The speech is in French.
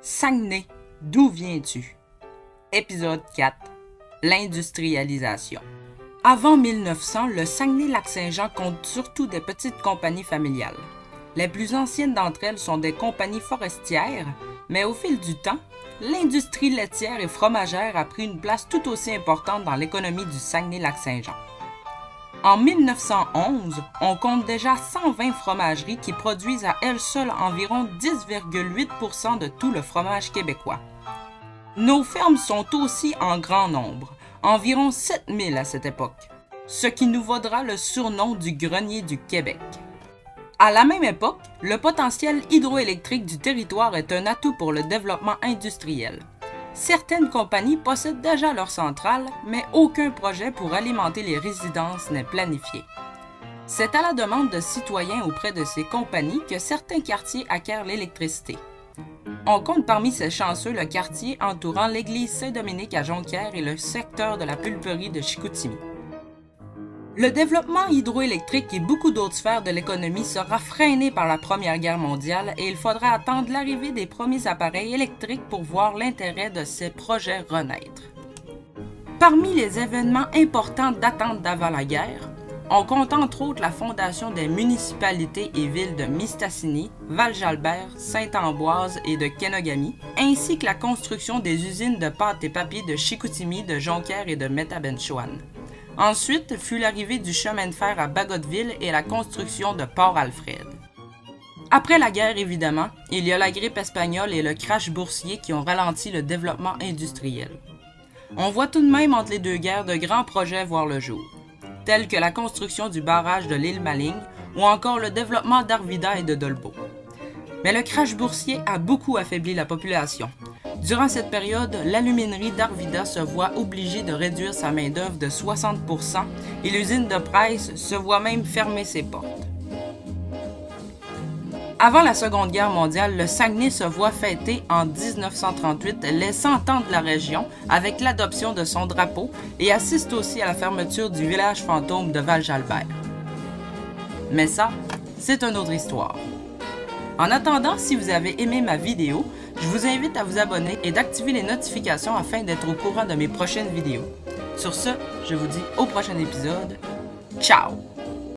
Saguenay, d'où viens-tu? Épisode 4. L'industrialisation. Avant 1900, le Saguenay-Lac-Saint-Jean compte surtout des petites compagnies familiales. Les plus anciennes d'entre elles sont des compagnies forestières, mais au fil du temps, l'industrie laitière et fromagère a pris une place tout aussi importante dans l'économie du Saguenay-Lac-Saint-Jean. En 1911, on compte déjà 120 fromageries qui produisent à elles seules environ 10,8% de tout le fromage québécois. Nos fermes sont aussi en grand nombre, environ 7000 à cette époque, ce qui nous vaudra le surnom du grenier du Québec. À la même époque, le potentiel hydroélectrique du territoire est un atout pour le développement industriel. Certaines compagnies possèdent déjà leur centrale, mais aucun projet pour alimenter les résidences n'est planifié. C'est à la demande de citoyens auprès de ces compagnies que certains quartiers acquièrent l'électricité. On compte parmi ces chanceux le quartier entourant l'église Saint-Dominique à Jonquière et le secteur de la pulperie de Chicoutimi. Le développement hydroélectrique et beaucoup d'autres sphères de l'économie sera freiné par la Première Guerre mondiale et il faudra attendre l'arrivée des premiers appareils électriques pour voir l'intérêt de ces projets renaître. Parmi les événements importants datant d'avant la guerre, on compte entre autres la fondation des municipalités et villes de Mistassini, Val-Jalbert, Sainte-Ambroise et de Kenogami, ainsi que la construction des usines de pâte et papier de Chicoutimi, de Jonquière et de Métabenchouane. Ensuite fut l'arrivée du chemin de fer à Bagotville et la construction de Port-Alfred. Après la guerre, évidemment, il y a la grippe espagnole et le crash boursier qui ont ralenti le développement industriel. On voit tout de même entre les deux guerres de grands projets voir le jour, tels que la construction du barrage de l'île Maligne ou encore le développement d'Arvida et de Dolbeau. Mais le crash boursier a beaucoup affaibli la population. Durant cette période, l'aluminerie d'Arvida se voit obligée de réduire sa main-d'œuvre de 60% et l'usine de Price se voit même fermer ses portes. Avant la Seconde Guerre mondiale, le Saguenay se voit fêter en 1938 les 100 ans de la région avec l'adoption de son drapeau et assiste aussi à la fermeture du village fantôme de Val-Jalbert. Mais ça, c'est une autre histoire. En attendant, si vous avez aimé ma vidéo, je vous invite à vous abonner et d'activer les notifications afin d'être au courant de mes prochaines vidéos. Sur ce, je vous dis au prochain épisode. Ciao!